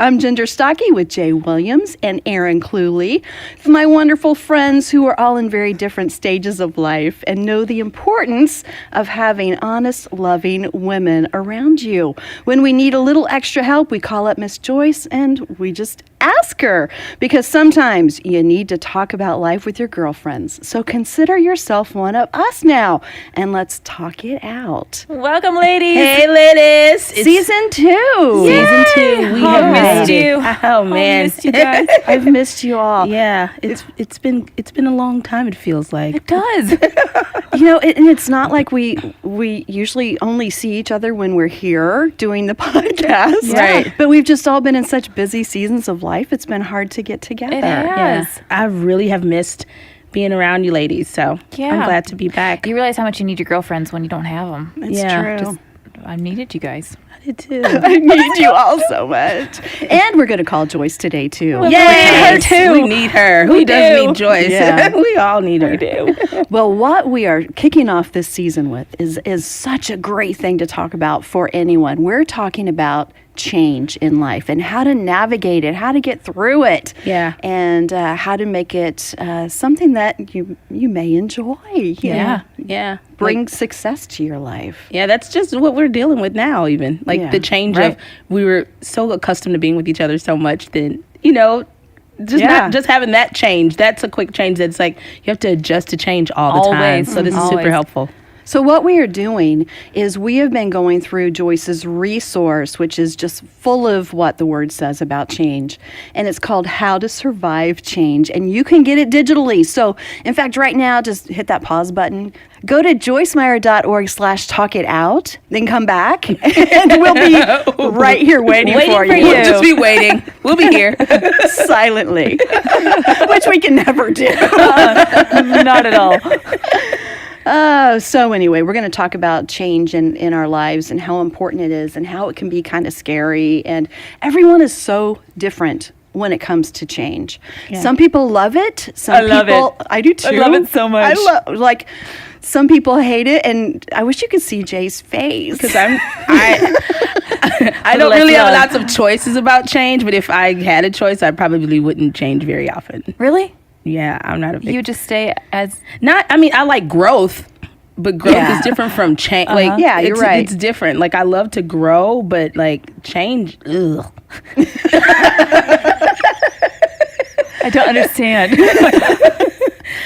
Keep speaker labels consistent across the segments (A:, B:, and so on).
A: I'm Ginger Stocky with Jay Williams and Aaron Cluley, my wonderful friends who are all in very different stages of life and know the importance of having honest, loving women around you. When we need a little extra help, we call up Miss Joyce and we just ask her, because sometimes you need to talk about life with your girlfriends. So consider yourself one of us now, and let's talk it out.
B: Welcome, ladies.
C: Hey, ladies.
A: Season 2.
C: Season 2. We have
B: missed
C: made
B: you.
C: it. Oh man,
B: missed you guys.
A: I've missed you all.
C: Yeah, it's been a long time. It feels like.
B: It does.
A: You know, and it's not like we usually only see each other when we're here doing the podcast.
C: Yeah. Right.
A: But we've just all been in such busy seasons of life. It's been hard to get together.
B: It has.
C: Yeah, I really have missed being around you ladies. So
B: Yeah.
C: I'm glad to be back.
B: You realize how much you need your girlfriends when you don't have them.
A: It's
C: Yeah.
A: true.
B: I needed you guys.
C: I did too.
A: I need you all so much. And we're going to call Joyce today, too.
C: Yes,
B: her too.
C: We need her. Who
B: We
C: does
B: do.
C: need Joyce?
A: Yeah.
C: We all need her.
A: Well, what we are kicking off this season with is such a great thing to talk about for anyone. We're talking about change in life and how to navigate it, how to get through it,
C: Yeah.
A: and how to make it something that you may enjoy.
B: Yeah.
C: Yeah.
A: Bring success to your life.
C: Yeah, that's just what we're dealing with now, even. Like
A: Yeah.
C: the change
B: Right.
C: of, we were so accustomed to being with each other so much, then, you know, just
A: Yeah.
C: not just having that change. That's a quick change that's like, you have to adjust to change all the time.
B: Always.
C: So this is super
B: Always.
C: helpful.
A: So what we are doing is we have been going through Joyce's resource, which is just full of what the word says about change. And it's called How to Survive Change. And you can get it digitally. So, in fact, right now, just hit that pause button. Go to joycemeyer.org/talkitout. Then come back. And we'll be right here waiting for you.
C: We'll just be waiting. We'll be here.
A: Silently. Which we can never do.
B: Not at all.
A: So anyway, we're going to talk about change in our lives and how important it is and how it can be kind of scary. And everyone is so different when it comes to change.
C: Yeah.
A: Some people love it. Some
B: I love
A: people,
B: it.
A: I do too.
B: I love it so much.
A: Like, some people hate it, and I wish you could see Jay's face.
C: Because I don't really have lots of choices about change, but if I had a choice, I probably wouldn't change very often.
B: Really?
C: Yeah, I'm not a big...
B: You just stay as...
C: I mean, I like growth, but growth is different from change. Like,
A: Yeah, you're right.
C: It's different. Like, I love to grow, but like change, ugh.
B: I don't understand.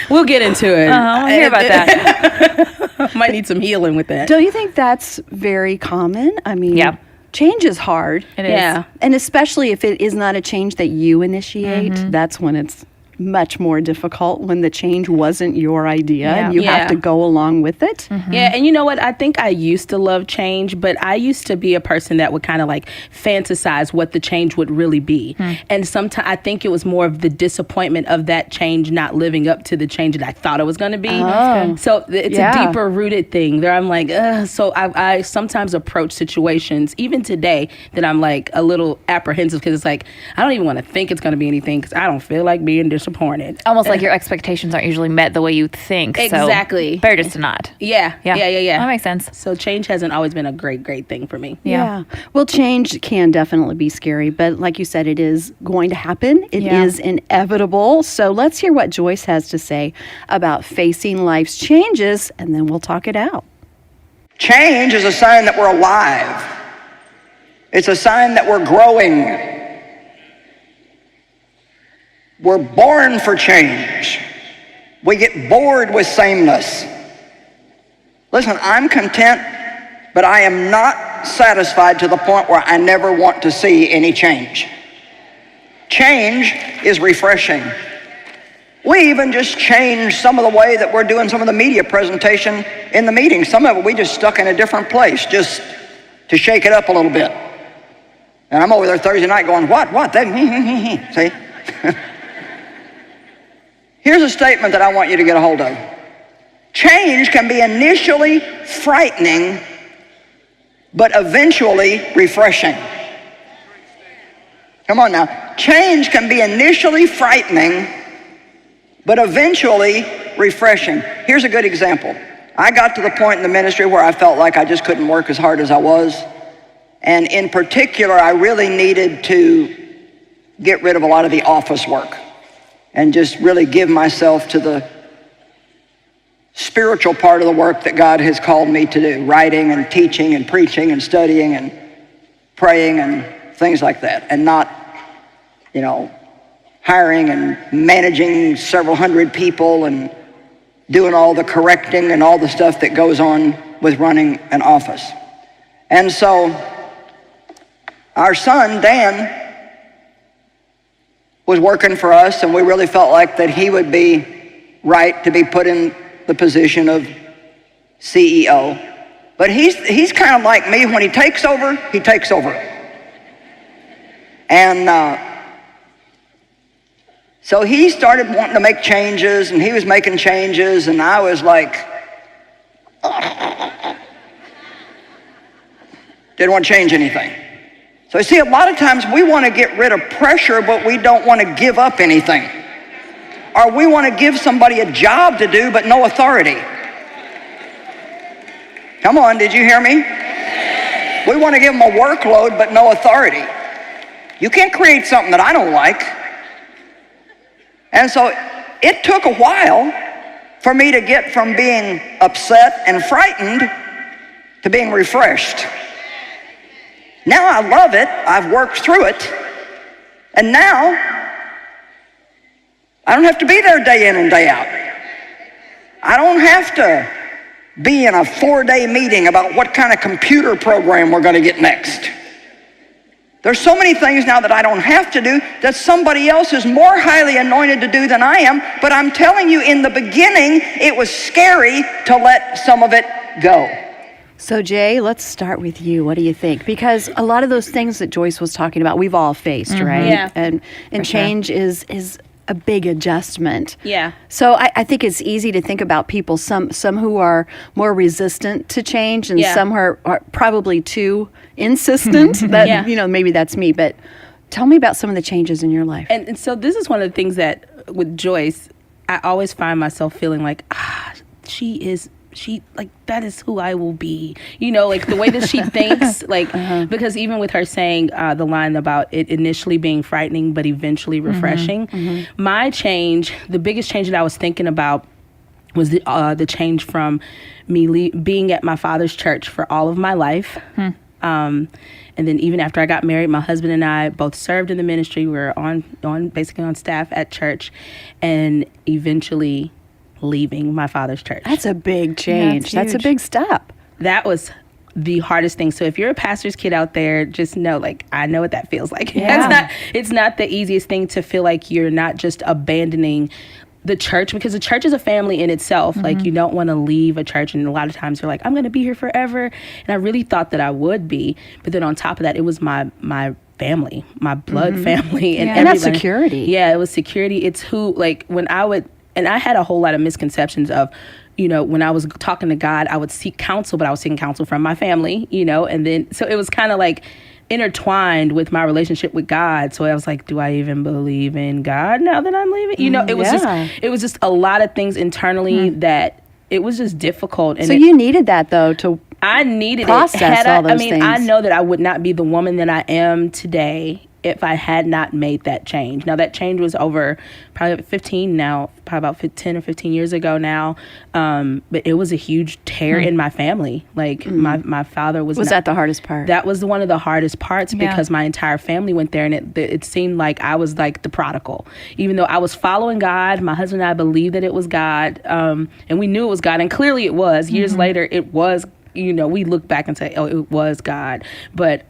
C: We'll get into it.
B: I'll hear about that.
C: Might need some healing with that.
A: Don't you think that's very common? I mean,
B: Yeah.
A: change is hard.
B: It is.
C: Yeah.
A: And especially if it is not a change that you initiate, that's when it's much more difficult, when the change wasn't your idea and you have to go along with it.
C: Yeah, and you know what? I think I used to love change, but I used to be a person that would kind of like fantasize what the change would really be. And sometimes I think it was more of the disappointment of that change not living up to the change that I thought it was going to be. So it's a deeper rooted thing there. I'm like, so I sometimes approach situations, even today, that I'm like a little apprehensive because it's like, I don't even want to think it's going to be anything because I don't feel like being disappointed.
B: Almost like your expectations aren't usually met the way you think.
C: Exactly.
B: So better just to not.
C: Yeah.
B: That makes sense.
C: So change hasn't always been a great thing for me.
A: Yeah. Well, change can definitely be scary, but like you said, it is going to happen. It is inevitable. So let's hear what Joyce has to say about facing life's changes, and then we'll talk it out.
D: Change is a sign that we're alive. It's a sign that we're growing. We're born for change. We get bored with sameness. Listen, I'm content, but I am not satisfied to the point where I never want to see any change. Change is refreshing. We even just changed some of the way that we're doing some of the media presentation in the meeting. Some of it we just stuck in a different place just to shake it up a little bit. And I'm over there Thursday night going, what? See? Here's a statement that I want you to get a hold of. Change can be initially frightening, but eventually refreshing. Come on now. Change can be initially frightening, but eventually refreshing. Here's a good example. I got to the point in the ministry where I felt like I just couldn't work as hard as I was. And in particular, I really needed to get rid of a lot of the office work and just really give myself to the spiritual part of the work that God has called me to do, writing and teaching and preaching and studying and praying and things like that, and not, hiring and managing several hundred people and doing all the correcting and all the stuff that goes on with running an office. And so our son, Dan, was working for us, and we really felt like that he would be right to be put in the position of CEO. But he's kind of like me. When he takes over, he takes over. And so he started wanting to make changes, and he was making changes, and I was like, didn't want to change anything. So you see, a lot of times we want to get rid of pressure, but we don't want to give up anything. Or we want to give somebody a job to do, but no authority. Come on, did you hear me? We want to give them a workload, but no authority. You can't create something that I don't like. And so it took a while for me to get from being upset and frightened to being refreshed. Now I love it. I've worked through it. And now I don't have to be there day in and day out. I don't have to be in a 4-day meeting about what kind of computer program we're going to get next. There's so many things now that I don't have to do that somebody else is more highly anointed to do than I am. But I'm telling you, in the beginning, it was scary to let some of it go.
A: So Jay, let's start with you. What do you think? Because a lot of those things that Joyce was talking about, we've all faced, right?
C: Yeah.
A: And change is a big adjustment.
C: Yeah.
A: So I think it's easy to think about people, some who are more resistant to change, and some who are probably too insistent. That maybe that's me. But tell me about some of the changes in your life.
C: And so this is one of the things that with Joyce, I always find myself feeling like, she like, that is who I will be, like the way that she thinks, like, because even with her saying the line about it initially being frightening, but eventually refreshing, my change, the biggest change that I was thinking about was the change from me being at my father's church for all of my life. And then even after I got married, my husband and I both served in the ministry. We were basically on staff at church, and eventually leaving my father's church.
A: That's a big change. That's a big step.
C: That was the hardest thing. So if you're a pastor's kid out there, just know, like, I know what that feels like.
A: Yeah.
C: It's not the easiest thing to feel like you're not just abandoning the church, because the church is a family in itself. Like, you don't want to leave a church, and a lot of times you're like, I'm going to be here forever. And I really thought that I would be, but then on top of that, it was my family, my blood family, and
A: that's security.
C: Yeah, it was security. It's who, like, when I would, and I had a whole lot of misconceptions of, when I was talking to God, I would seek counsel, but I was seeking counsel from my family, and then, so it was kind of like intertwined with my relationship with God. So I was like, do I even believe in God now that I'm leaving? It was just a lot of things internally that it was just difficult. And
A: so you needed that, though, to
C: I needed
A: process all those things.
C: I know that I would not be the woman that I am today if I had not made that change. Now, that change was over probably about 10 or 15 years ago now. But it was a huge tear in my family. Like, my father was
A: that the hardest part?
C: That was one of the hardest parts, because my entire family went there, and it seemed like I was like the prodigal. Even though I was following God, my husband and I believed that it was God, and we knew it was God, and clearly it was. Years later, it was. We look back and say, oh, it was God. But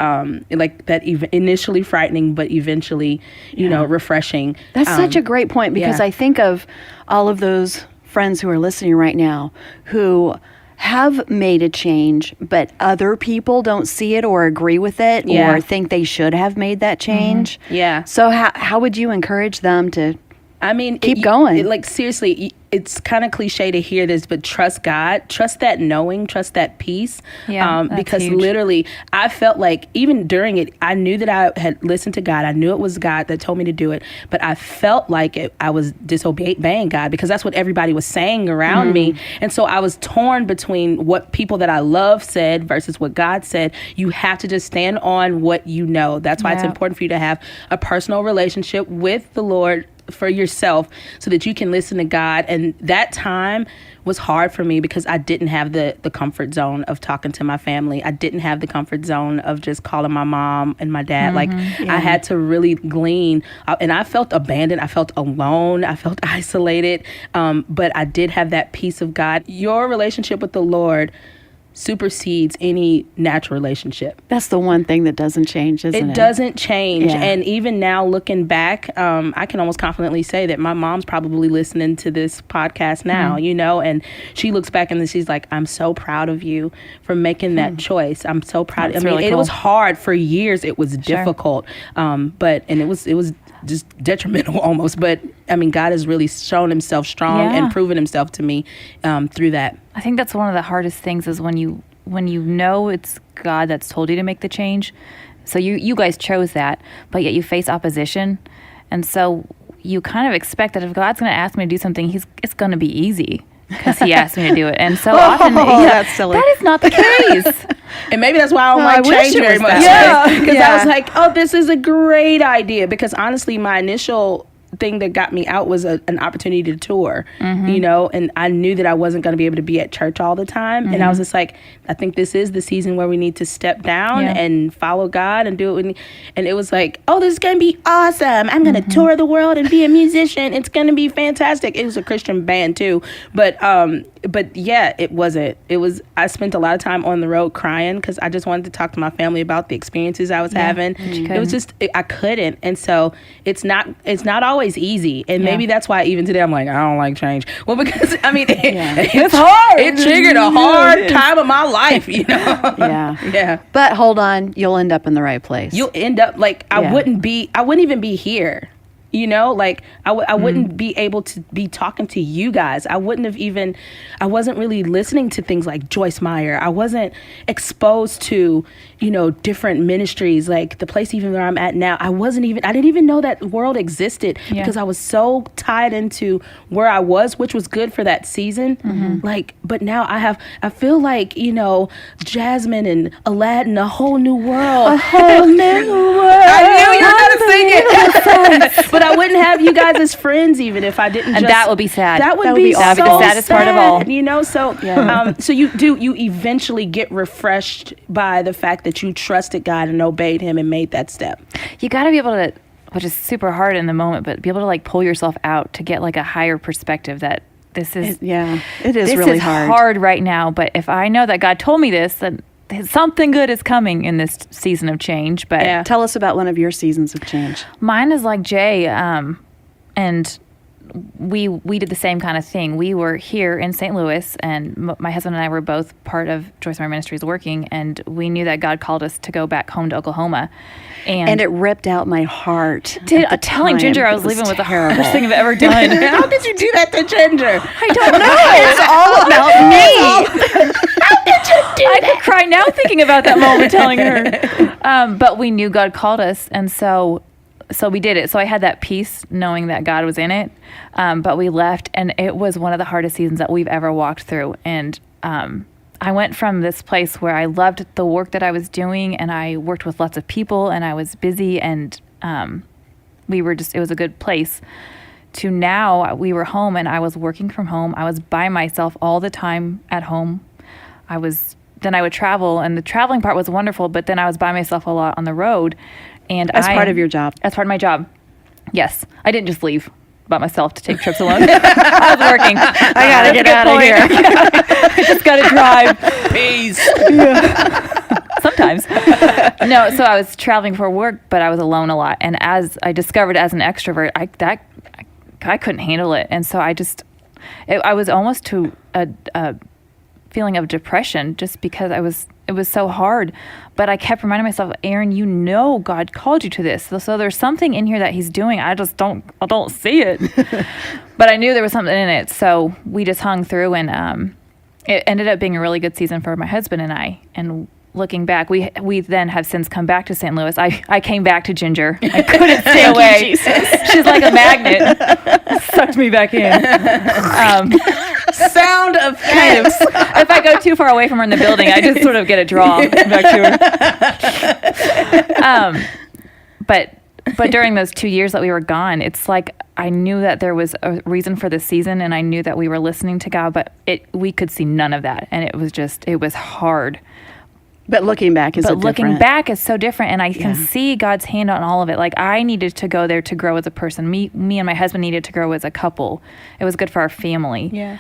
C: like that initially frightening, but eventually, refreshing.
A: That's such a great point, because I think of all of those friends who are listening right now who have made a change, but other people don't see it or agree with it or think they should have made that change.
C: Yeah.
A: So how would you encourage them to
C: I mean,
A: Keep going.
C: Like, seriously, it's kind of cliche to hear this, but trust God. Trust that knowing. Trust that peace.
B: Yeah, that's
C: because
B: huge.
C: literally, I felt like even during it, I knew that I had listened to God. I knew it was God that told me to do it, but I felt like I was disobeying God because that's what everybody was saying around me. And so I was torn between what people that I love said versus what God said. You have to just stand on what you know. That's why it's
B: Yeah.
C: important for you to have a personal relationship with the Lord for yourself so that you can listen to God. And that time was hard for me because I didn't have the comfort zone of talking to my family. I didn't have the comfort zone of just calling my mom and my dad. Like, I had to really glean. And I felt abandoned. I felt alone. I felt isolated. But I did have that peace of God. Your relationship with the Lord supersedes any natural relationship.
A: That's the one thing that doesn't change, isn't it?
C: It doesn't change.
A: Yeah.
C: And even now looking back, I can almost confidently say that my mom's probably listening to this podcast now, you know, and she looks back and she's like, I'm so proud of you for making that choice. I'm so proud.
B: That's
C: I mean,
B: really
C: it
B: cool.
C: was hard for years. It was difficult. But it was just detrimental almost. But I mean, God has really shown himself strong
B: Yeah.
C: and proven himself to me through that.
B: I think that's one of the hardest things is when you know it's God that's told you to make the change. So you guys chose that, but yet you face opposition. And so you kind of expect that if God's going to ask me to do something, it's going to be easy because he asked me to do it. And so often
A: that's silly.
B: that is not the case.
C: And maybe that's why I don't
A: I
C: like
A: wish
C: change
A: it
C: very
A: was
C: much.
A: that way.
C: Because
A: Yeah.
C: I was like, oh, this is a great idea. Because honestly, my initial thing that got me out was an opportunity to tour, you know, and I knew that I wasn't going to be able to be at church all the time. And I was just like, I think this is the season where we need to step down
B: Yeah.
C: and follow God and do it. And it was like, oh, this is going to be awesome. I'm going to tour the world and be a musician. It's going to be fantastic. It was a Christian band too. But yeah, it wasn't. I spent a lot of time on the road crying because I just wanted to talk to my family about the experiences I was having. It was just, I couldn't. And so it's not always easy. And maybe that's why even today I'm like, I don't like change. Well, because I mean, it's hard. It triggered a hard time of my life, you know?
A: Yeah.
C: Yeah.
A: But hold on, you'll end up in the right place.
C: You'll end up like, I
A: Yeah.
C: wouldn't even be here. You know, like I wouldn't be able to be talking to you guys. I wasn't really listening to things like Joyce Meyer. I wasn't exposed to, you know, different ministries, like the place even where I'm at now. I didn't even know that world existed because I was so tied into where I was, which was good for that season. Like, but now I feel like, you know, Jasmine and Aladdin, a whole new world. A whole new world. I knew you were going to sing it. But I wouldn't have you guys as friends even if I didn't.
B: And that would be sad.
C: That would
A: That would
C: be
A: be
C: so
A: awful.
B: That'd be the saddest part of all.
C: sad, you know. So, so you eventually get refreshed by the fact that you trusted God and obeyed Him and made that step.
B: You got to be able to, which is super hard in the moment, but be able to like pull yourself out to get like a higher perspective that this is
A: it is
B: this
A: really
B: is
A: hard.
B: hard right now. But if I know that God told me this, then something good is coming in this season of change. But
C: Yeah.
A: Tell us about one of your seasons of change.
B: mine is like Jay, and we did the same kind of thing. We were here in St. Louis, and my husband and I were both part of Joyce Meyer Ministries working, and we knew that God called us to go back home to Oklahoma.
A: And it ripped out my heart.
B: Did
A: at the
B: telling
A: time.
B: Ginger I
A: It
B: was leaving was the
A: terrible.
B: hardest thing I've ever done.
C: How did you do that to Ginger?
B: I don't know.
A: It's all about me.
B: I could cry now thinking about that moment telling her. But we knew God called us, and so we did it. So I had that peace knowing that God was in it. But we left, and it was one of the hardest seasons that we've ever walked through. And I went from this place where I loved the work that I was doing, and I worked with lots of people, and I was busy, and it was a good place, to now we were home, and I was working from home. I was by myself all the time at home. Then I would travel, and the traveling part was wonderful, but then I was by myself a lot on the road. And
A: As part of your job.
B: As part of my job. Yes. I didn't just leave by myself to take trips alone. I was working. I
A: gotta get out of here.
B: I just got to drive.
C: Peace.
B: Sometimes. No, so I was traveling for work, but I was alone a lot. And as I discovered as an extrovert, I couldn't handle it. And so I was almost to a feeling of depression just because it was so hard. But I kept reminding myself, Aaron, you know God called you to this. So there's something in here that he's doing. I don't see it. But I knew there was something in it. So we just hung through, and it ended up being a really good season for my husband and I. And looking back, we then have since come back to St. Louis. I came back to Ginger. I couldn't stay away. She's like a magnet. Sucked me back in.
C: Sound of
B: Kind of. If I go too far away from her in the building, I just sort of get a draw back to her. But during those 2 years that we were gone, it's like I knew that there was a reason for this season, and I knew that we were listening to God, but we could see none of that, and it was hard.
A: But looking back is
B: looking back is so different, and I can see God's hand on all of it. Like, I needed to go there to grow as a person. Me and my husband needed to grow as a couple. It was good for our family.
C: Yeah.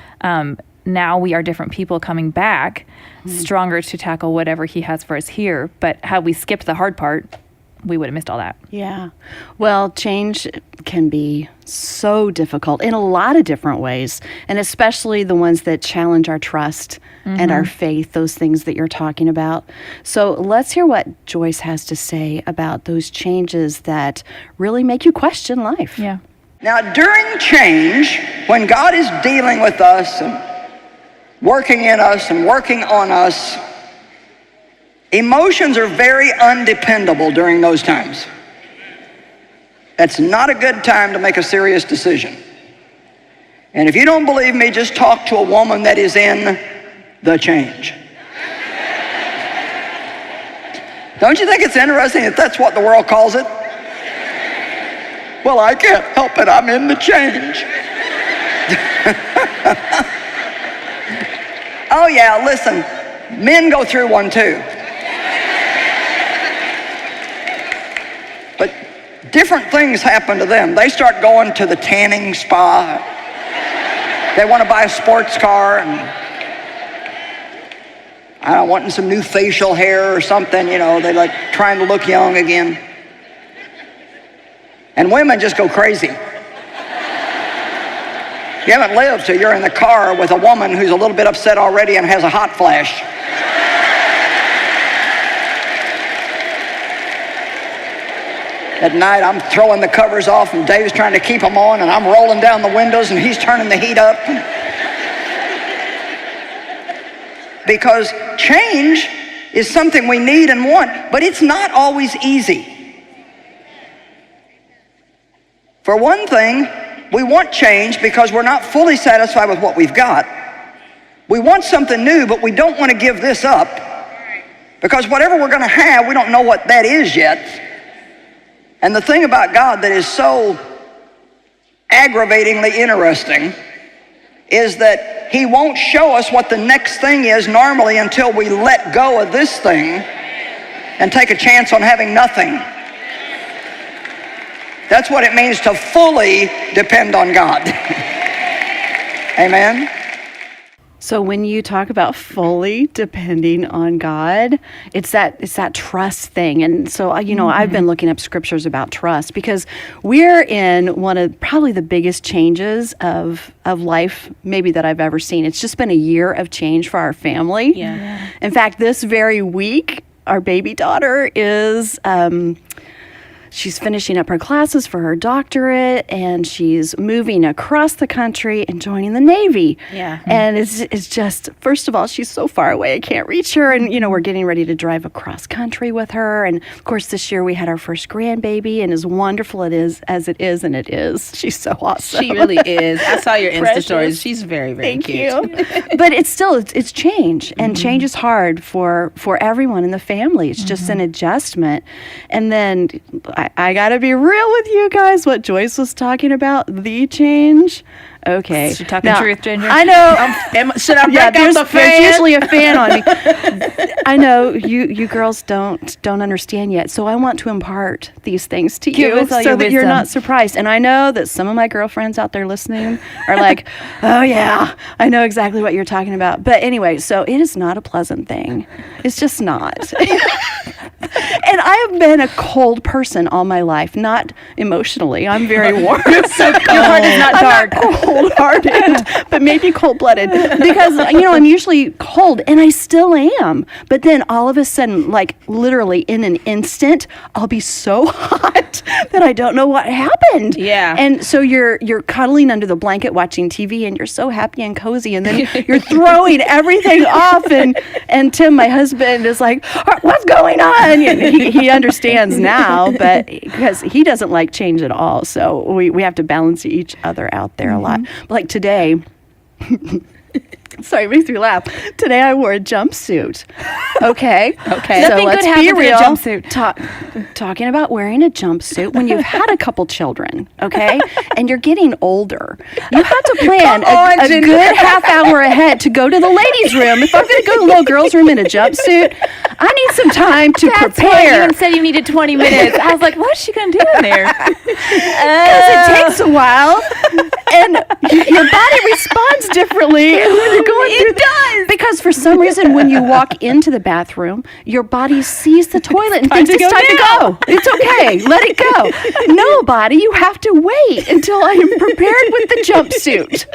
B: Now we are different people coming back, stronger to tackle whatever he has for us here. But had we skipped the hard part, we would have missed all that.
A: Yeah. Well, change can be so difficult in a lot of different ways, and especially the ones that challenge our trust and our faith, those things that you're talking about. So let's hear what Joyce has to say about those changes that really make you question life.
B: Yeah.
D: Now, during change, when God is dealing with us and working in us and working on us, emotions are very undependable during those times. That's not a good time to make a serious decision. And if you don't believe me, just talk to a woman that is in the change. Don't you think it's interesting that that's what the world calls it? Well, I can't help it. I'm in the change. Oh yeah, listen, men go through one too. But different things happen to them. They start going to the tanning spa. They want to buy a sports car, and I don't wanting some new facial hair or something, you know, they like trying to look young again. And women just go crazy. You haven't lived till you're in the car with a woman who's a little bit upset already and has a hot flash. At night, I'm throwing the covers off, and Dave's trying to keep them on, and I'm rolling down the windows, and he's turning the heat up. Because change is something we need and want, but it's not always easy. For one thing, we want change because we're not fully satisfied with what we've got. We want something new, but we don't want to give this up, because whatever we're going to have, we don't know what that is yet. And the thing about God that is so aggravatingly interesting is that he won't show us what the next thing is normally until we let go of this thing and take a chance on having nothing. That's what it means to fully depend on God. Amen.
A: So when you talk about fully depending on God, it's that trust thing. And so, you know, I've been looking up scriptures about trust, because we're in one of probably the biggest changes of life maybe that I've ever seen. It's just been a year of change for our family.
C: Yeah.
A: In fact, this very week, our baby daughter is she's finishing up her classes for her doctorate, and she's moving across the country and joining the Navy.
C: Yeah.
A: And it's just, first of all, she's so far away, I can't reach her. And, you know, we're getting ready to drive across country with her. And, of course, this year we had our first grandbaby, and as wonderful it is, and it is, she's so awesome.
C: She really is. I saw your Insta
A: Precious.
C: stories. She's very, very
A: Thank
C: cute.
A: you. But it's still, it's change, and change is hard for everyone in the family. It's just an adjustment. And then I got to be real with you guys, what Joyce was talking about, the change. Okay.
B: She's talking truth, Ginger.
A: I know.
C: Should I break out
A: there's
C: the fan?
A: usually a fan on me. I know you girls don't understand yet, so I want to impart these things to
B: Give
A: you
B: us all
A: so
B: your
A: that you're
B: wisdom.
A: not surprised. And I know that some of my girlfriends out there listening are like, oh yeah, I know exactly what you're talking about. But anyway, so it is not a pleasant thing. It's just not. And I have been a cold person all my life, not emotionally. I'm very warm.
B: Your heart is not dark.
A: I'm not cold-hearted, but maybe cold-blooded, because I'm usually cold, and I still am. But then all of a sudden, like literally in an instant, I'll be so hot that I don't know what happened.
C: Yeah.
A: And so you're cuddling under the blanket watching TV, and you're so happy and cozy, and then you're throwing everything off, and Tim, my husband, is like, "What's going on?" And he understands now, but because he doesn't like change at all, so we have to balance each other out there a lot. But like today. Sorry, it makes me laugh. Today I wore a jumpsuit. Okay.
C: Okay.
A: So
B: Nothing
A: let's
B: good
A: be
B: happens in a
A: real.
B: jumpsuit.
A: Talking about wearing a jumpsuit when you've had a couple children, okay, and you're getting older, you have to plan a good half hour ahead to go to the ladies' room. If I'm going to go to the little girls' room in a jumpsuit, I need some time to
B: That's why
A: prepare.
B: you even said you needed 20 minutes. I was like, what's she going to do in there?
A: Because it takes a while, and your body responds differently when you're going through.
B: It does.
A: Because for some reason, when you walk into the bathroom, your body sees the toilet and thinks it's time to go. It's okay. Let it go. No, body, you have to wait until I am prepared with the jumpsuit.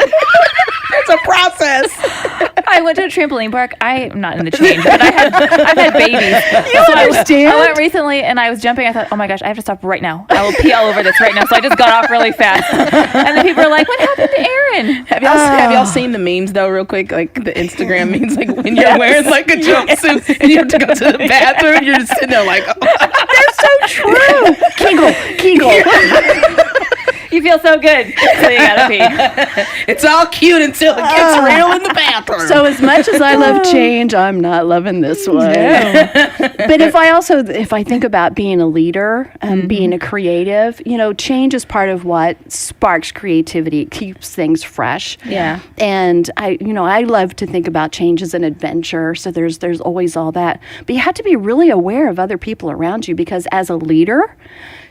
C: It's a process.
B: I went to a trampoline park. I'm not in the change, but I've had babies.
A: You understand?
B: I went recently and I was jumping. I thought, oh my gosh, I have to stop right now. I will pee all over this right now. So I just got off really fast. And then people are like, what happened to Aaron?
C: Have y'all seen the memes though, real quick? Like the Instagram memes, like when you're wearing like a jumpsuit and you have to go to the bathroom, you're just sitting there like, oh.
A: They're so true. Kegel.
B: You feel so good. So you gotta pee.
C: It's all cute until it gets real in the bathroom.
A: So as much as I love change, I'm not loving this one. But if I think about being a leader and being a creative, change is part of what sparks creativity. It keeps things fresh.
C: Yeah.
A: And I love to think about change as an adventure. So there's always all that. But you have to be really aware of other people around you, because as a leader,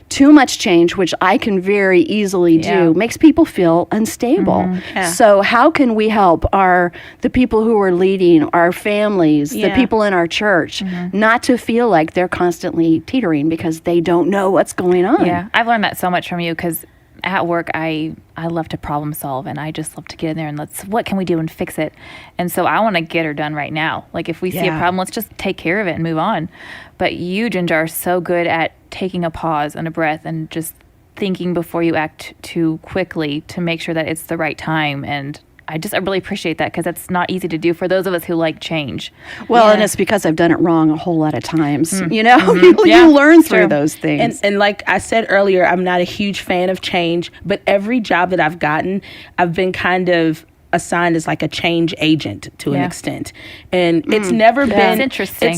A: too much change, which I can very easily do, makes people feel unstable.
C: Yeah.
A: So how can we help the people who are leading, our families, the people in our church, not to feel like they're constantly teetering because they don't know what's going on?
B: Yeah, I've learned that so much from you, because at work, I love to problem solve, and I just love to get in there and what can we do and fix it. And so I want to get her done right now. Like if we see a problem, let's just take care of it and move on. But you, Ginger, are so good at taking a pause and a breath and just thinking before you act too quickly to make sure that it's the right time. And I really appreciate that, because that's not easy to do for those of us who like change.
A: Well, and it's because I've done it wrong a whole lot of times. You
B: Yeah,
A: learn
B: it's
A: through
B: true.
A: those things.
C: And like I said earlier, I'm not a huge fan of change, but every job that I've gotten, I've been kind of assigned as like a change agent to an extent, and it's never been.
B: It's interesting.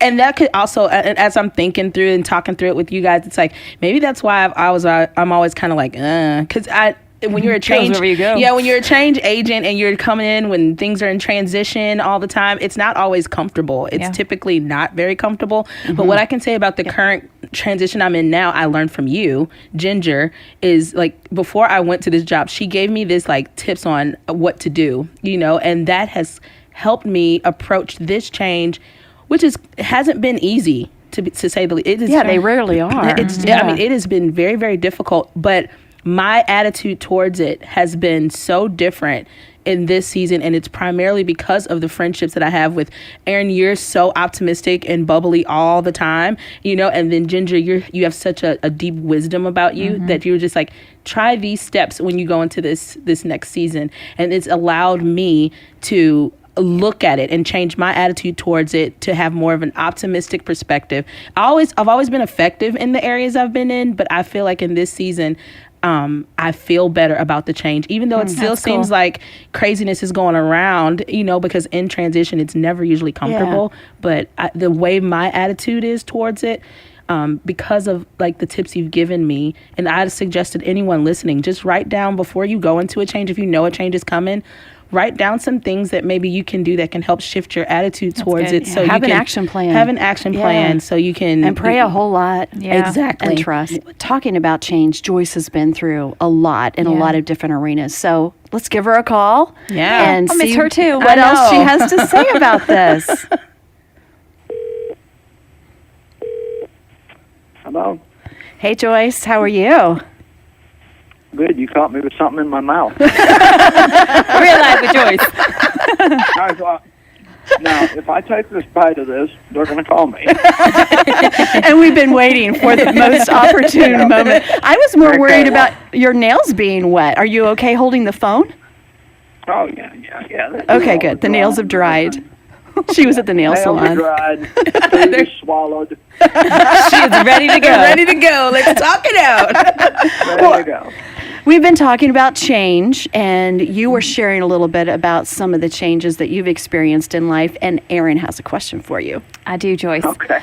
C: And that could also, as I'm thinking through and talking through it with you guys, it's like maybe that's why I'm always kind of like, because when you're a change,
B: wherever you go.
C: yeah, when you're a change agent and you're coming in when things are in transition all the time, it's not always comfortable. It's typically not very comfortable. But what I can say about the current transition I'm in now, I learned from you, Ginger, is like before I went to this job, she gave me this like tips on what to do, and that has helped me approach this change, which hasn't been easy to say the least.
A: They rarely are.
C: I mean, it has been very, very difficult, but my attitude towards it has been so different in this season, and it's primarily because of the friendships that I have with Aaron. You're so optimistic and bubbly all the time, and then Ginger, you have such a deep wisdom about you that you're just like, try these steps when you go into this next season, and it's allowed me to look at it and change my attitude towards it to have more of an optimistic perspective. I've always been effective in the areas I've been in, but I feel like in this season, I feel better about the change, even though it still seems like craziness is going around, because in transition, it's never usually comfortable. But the way my attitude is towards it, because of like the tips you've given me, and I'd suggested anyone listening, just write down before you go into a change, if you know a change is coming, write down some things that maybe you can do that can help shift your attitude towards it. So
A: have
C: you
A: an
C: can
A: action plan.
C: Have an action plan so you can...
A: And pray a whole lot.
B: Yeah.
C: Exactly.
A: And trust. Talking about change, Joyce has been through a lot in a lot of different arenas. So let's give her a call.
C: Yeah.
A: And
B: I'll miss
A: see
B: her too.
A: what
C: I
A: else she
C: know.
A: has to say about this.
E: Hello.
A: Hey, Joyce, how are you?
E: Good, you caught me with something in my mouth.
B: Real life with Joyce.
E: I thought, now, if I take this bite of this, they're going to call me.
A: And we've been waiting for the most opportune moment. I was more worried about your nails being wet. Are you okay holding the phone?
E: Oh, yeah.
A: Okay, good. The nails have dried. She was at the nail
E: Nails
A: salon.
E: are dried. Food is swallowed.
B: She is ready to go.
C: Ready to go. Let's talk it out.
E: Ready to go.
A: We've been talking about change, and you were sharing a little bit about some of the changes that you've experienced in life, and Aaron has a question for you.
B: I do, Joyce.
E: Okay.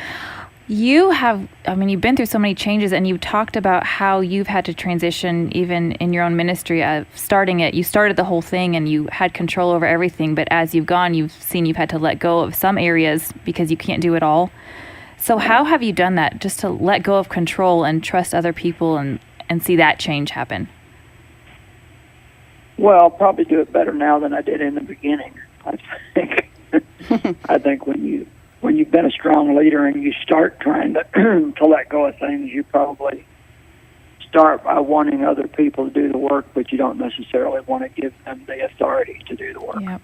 B: You've been through so many changes, and you talked about how you've had to transition even in your own ministry. You started the whole thing and you had control over everything, but as you've gone, you've seen you've had to let go of some areas because you can't do it all. So how have you done that, just to let go of control and trust other people and see that change happen?
E: Well, I'll probably do it better now than I did in the beginning. I think. I think when you've been a strong leader and you start trying to to let go of things, you probably start by wanting other people to do the work, but you don't necessarily want to give them the authority to do the work.
B: Yep.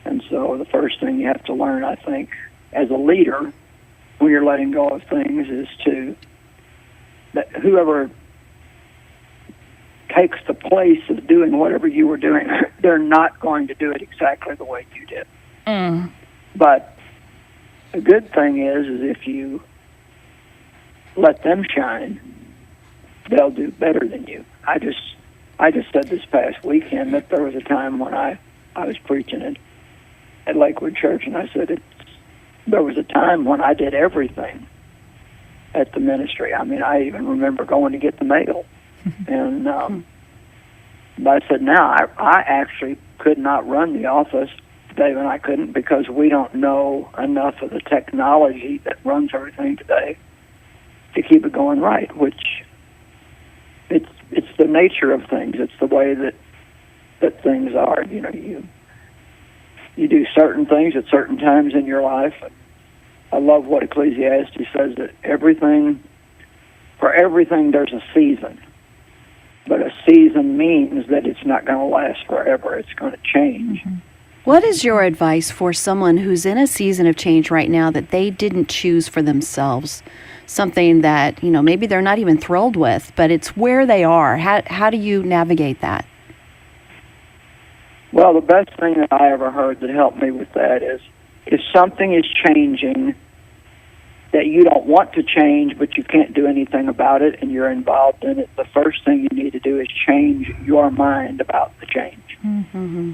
E: And so the first thing you have to learn, I think, as a leader, when you're letting go of things, is that whoever takes the place of doing whatever you were doing, they're not going to do it exactly the way you did. But the good thing is if you let them shine, they'll do better than you. I just said this past weekend that there was a time when I was preaching at Lakewood Church, and I said there was a time when I did everything at the ministry. I mean, I even remember going to get the mail. And but I said, now I actually could not run the office. Dave and I couldn't, because we don't know enough of the technology that runs everything today to keep it going right, which it's the nature of things. It's the way that things are. You know, you do certain things at certain times in your life. I love what Ecclesiastes says, that for everything there's a season. But a season means that it's not going to last forever. It's going to change.
B: Mm-hmm.
A: What is your advice for someone who's in a season of change right now that they didn't choose for themselves? Something that, maybe they're not even thrilled with, but it's where they are. How do you navigate that?
E: Well, the best thing that I ever heard that helped me with that is, if something is changing that you don't want to change, but you can't do anything about it, and you're involved in it, the first thing you need to do is change your mind about the change.
A: Mm-hmm.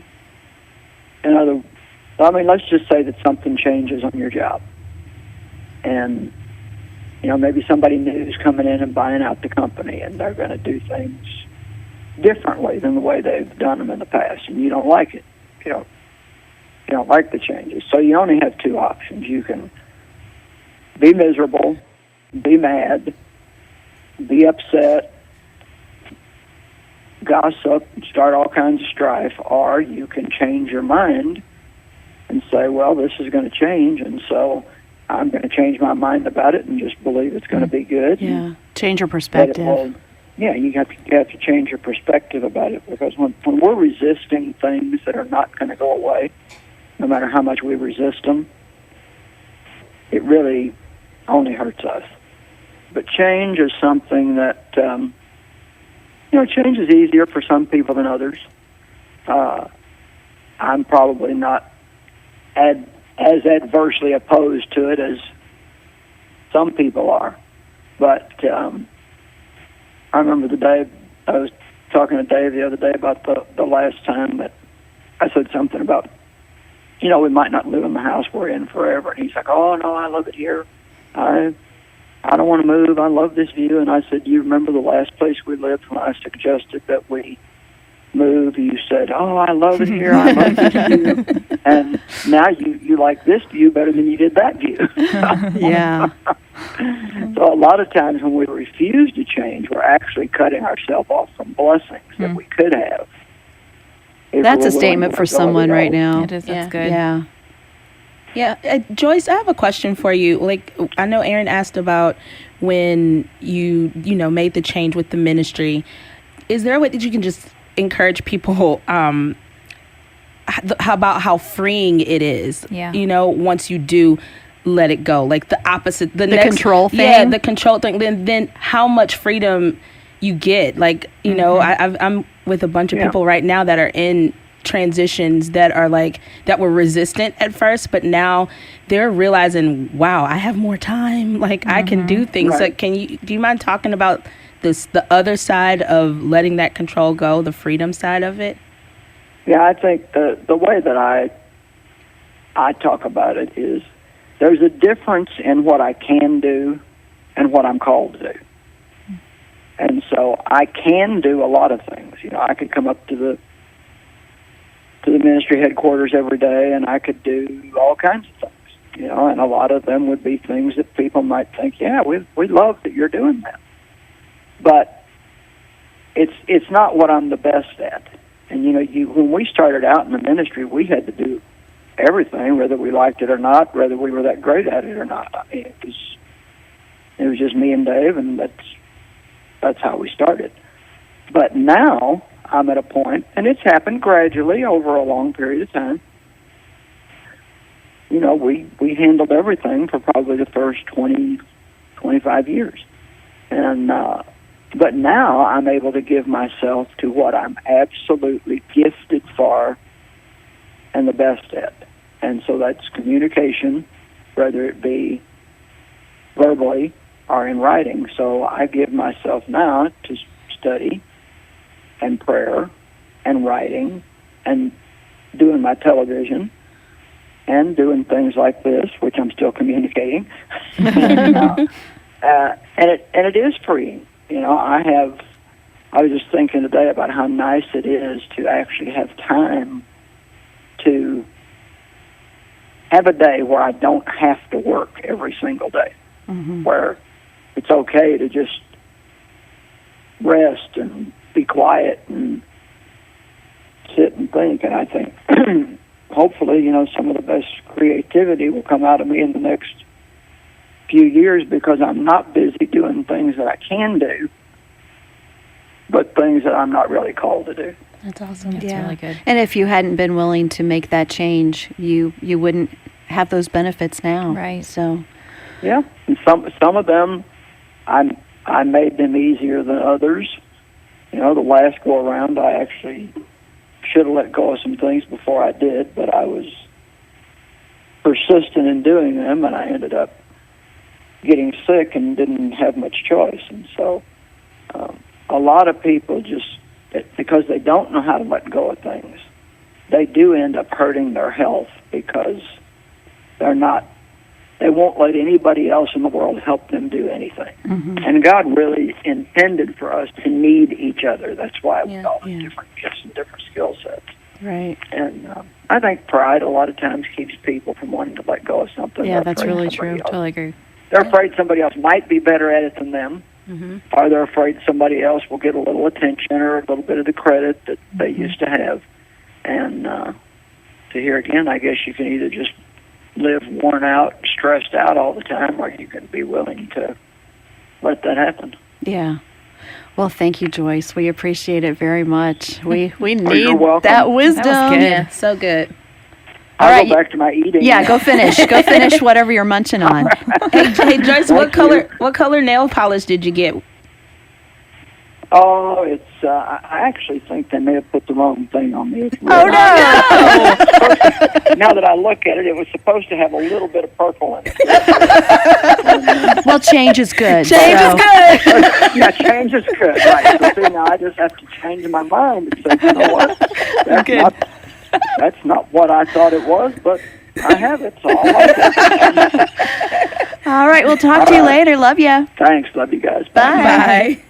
E: Let's just say that something changes on your job. And, maybe somebody new is coming in and buying out the company, and they're going to do things differently than the way they've done them in the past, and you don't like it. You don't like the changes. So you only have two options. You can be miserable, be mad, be upset, gossip, start all kinds of strife, or you can change your mind and say, well, this is going to change, and so I'm going to change my mind about it and just believe it's going to be good.
A: Yeah, change your perspective.
E: You have to change your perspective about it, because when we're resisting things that are not going to go away, no matter how much we resist them, it really only hurts us. But change is something that, change is easier for some people than others. I'm probably not as adversely opposed to it as some people are. But I remember the day I was talking to Dave the other day about the last time that I said something about, we might not live in the house we're in forever. And he's like, oh, no, I love it here. I don't want to move. I love this view. And I said, do you remember the last place we lived when I suggested that we move? You said, oh, I love it here. I love this view. And now you like this view better than you did that view.
A: Yeah.
E: So a lot of times when we refuse to change, we're actually cutting ourselves off from blessings that we could have.
A: That's a statement for someone right now.
B: It is. That's good.
A: Yeah.
C: Yeah, Joyce, I have a question for you. Like, I know Aaron asked about when you made the change with the ministry. is there a way that you can just encourage people about how freeing it is?
B: Yeah.
C: Once you do let it go, like the opposite, the next,
A: control thing.
C: Yeah, the control thing. Then how much freedom you get? Like, I'm with a bunch of people right now that are in transitions that are that were resistant at first, but now they're realizing, wow, I have more time. Like I can do things.
E: Right.
C: Like, do you mind talking about the other side of letting that control go, the freedom side of it?
E: Yeah, I think the way that I talk about it is there's a difference in what I can do and what I'm called to do. And so I can do a lot of things. I could come up to the ministry headquarters every day, and I could do all kinds of things. And a lot of them would be things that people might think, yeah, we love that you're doing that. But it's not what I'm the best at. And when we started out in the ministry, we had to do everything, whether we liked it or not, whether we were that great at it or not. I mean, it was just me and Dave, and that's how we started. But now I'm at a point, and it's happened gradually over a long period of time. We handled everything for probably the first 20, 25 years. And but now I'm able to give myself to what I'm absolutely gifted for and the best at. And so that's communication, whether it be verbally or in writing. So I give myself now to study and prayer and writing and doing my television and doing things like this, which I'm still communicating. And it is freeing. I was just thinking today about how nice it is to actually have time to have a day where I don't have to work every single day, where it's okay to just rest and be quiet and sit and think. And I think hopefully, some of the best creativity will come out of me in the next few years, because I'm not busy doing things that I can do, but things that I'm not really called to do.
C: That's awesome.
B: That's really good.
A: And if you hadn't been willing to make that change, you wouldn't have those benefits now.
B: Right.
A: So,
E: yeah, and some of them I made them easier than others. The last go around, I actually should have let go of some things before I did, but I was persistent in doing them, and I ended up getting sick and didn't have much choice. And so a lot of people just, because they don't know how to let go of things, they do end up hurting their health because they won't let anybody else in the world help them do anything. And God really intended for us to need each other. That's why we all have different gifts and different skill sets.
A: right.
E: And I think pride a lot of times keeps people from wanting to let go of something.
A: Yeah,
E: They're
A: that's
E: afraid
A: really
E: somebody
A: true.
E: else-
B: Totally agree.
E: They're afraid somebody else might be better at it than them, or they're afraid somebody else will get a little attention or a little bit of the credit that they used to have. And to hear again, I guess you can either just live worn out, stressed out all the time, or you can be willing to let that happen.
A: Yeah. Well, thank you, Joyce. We appreciate it very much. We
E: you're
A: need
E: welcome.
A: that wisdom.
B: That was good.
C: Yeah, so good.
A: All
E: I'll
A: right.
E: go back to my eating.
A: Yeah, go finish. Go finish whatever you're munching on.
C: Hey Joyce, what color nail polish did you get?
E: Oh, it's. I actually think they may have put the wrong thing on me.
A: Oh, no.
E: Now that I look at it, it was supposed to have a little bit of purple in it.
A: Well, change is good.
C: Change is good.
E: Yeah, change is good. Right. So see, now I just have to change my mind and say, you know what? That's not what I thought it was, but I have it, so I like it.
A: All right. We'll talk to you later. Love ya.
E: Thanks. Love you guys.
C: Bye.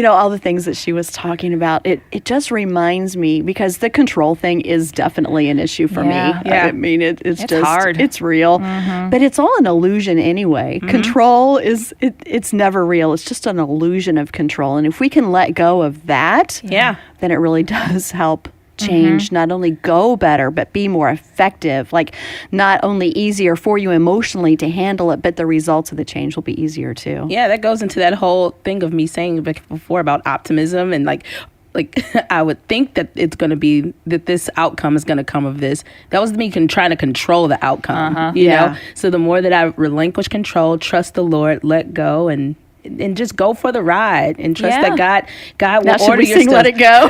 A: All the things that she was talking about, it just reminds me, because the control thing is definitely an issue for me.
C: Yeah.
A: I mean, it's just
B: hard.
A: It's real, but it's all an illusion anyway. Control it's never real. It's just an illusion of control. And if we can let go of that,
C: Yeah.
A: then it really does help change not only go better, but be more effective. Like not only easier for you emotionally to handle it, but the results of the change will be easier too.
C: Yeah, that goes into that whole thing of me saying before about optimism and like I would think that it's going to be that this outcome is going to come of this. That was me trying to control the outcome, you know? So the more that I relinquish control, trust the Lord, let go, and just go for the ride and trust that God will
A: now,
C: order your stuff.
A: Let It Go?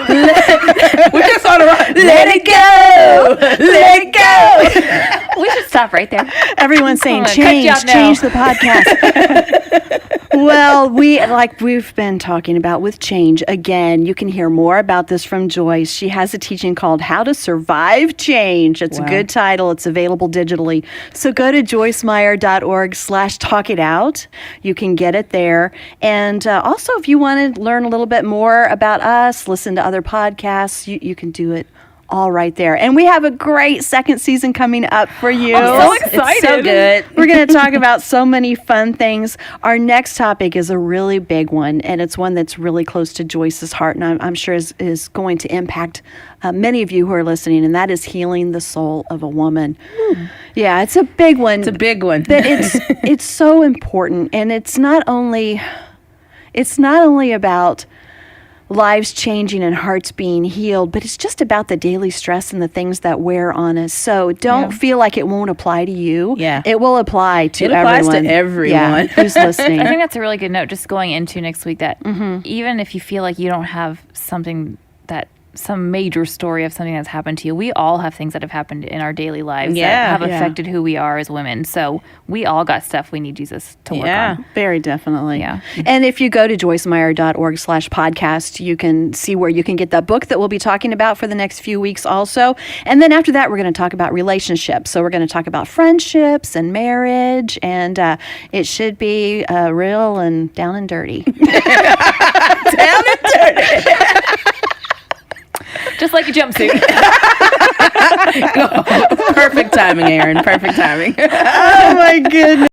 C: We're just on the ride. Let it go. Let it go.
B: We should stop right there.
A: Everyone's saying
B: Cut you off now.
A: change the podcast. Well, we've been talking about with change, again, you can hear more about this from Joyce. She has a teaching called How to Survive Change. It's a good title. It's available digitally. So go to joycemeyer.org/talkitout. You can get it there. And also, if you want to learn a little bit more about us, listen to other podcasts, you can do it all right there. And we have a great second season coming up for you.
B: I'm so excited.
C: It's so good.
A: We're going to talk about so many fun things. Our next topic is a really big one, and it's one that's really close to Joyce's heart, and I'm sure is going to impact many of you who are listening, and that is healing the soul of a woman. Yeah, it's a big one.
C: It's a big one.
A: But it's so important, and it's not only about lives changing and hearts being healed, but it's just about the daily stress and the things that wear on us. So don't feel like it won't apply to you.
C: Yeah.
A: It will apply to
C: It
A: everyone.
C: applies to everyone.
A: Yeah, who's listening.
B: I think that's a really good note just going into next week that even if you feel like you don't have some major story of something that's happened to you, we all have things that have happened in our daily lives that have affected who we are as women. So we all got stuff we need Jesus to work on.
A: Very definitely.
B: Yeah.
A: And if you go to joycemeyer.org/podcast, you can see where you can get that book that we'll be talking about for the next few weeks also. And then after that, we're going to talk about relationships. So we're going to talk about friendships and marriage, and it should be real and down and dirty.
C: Down and dirty.
B: Just like a jumpsuit.
C: Perfect timing, Aaron. Perfect timing.
A: Oh, my goodness.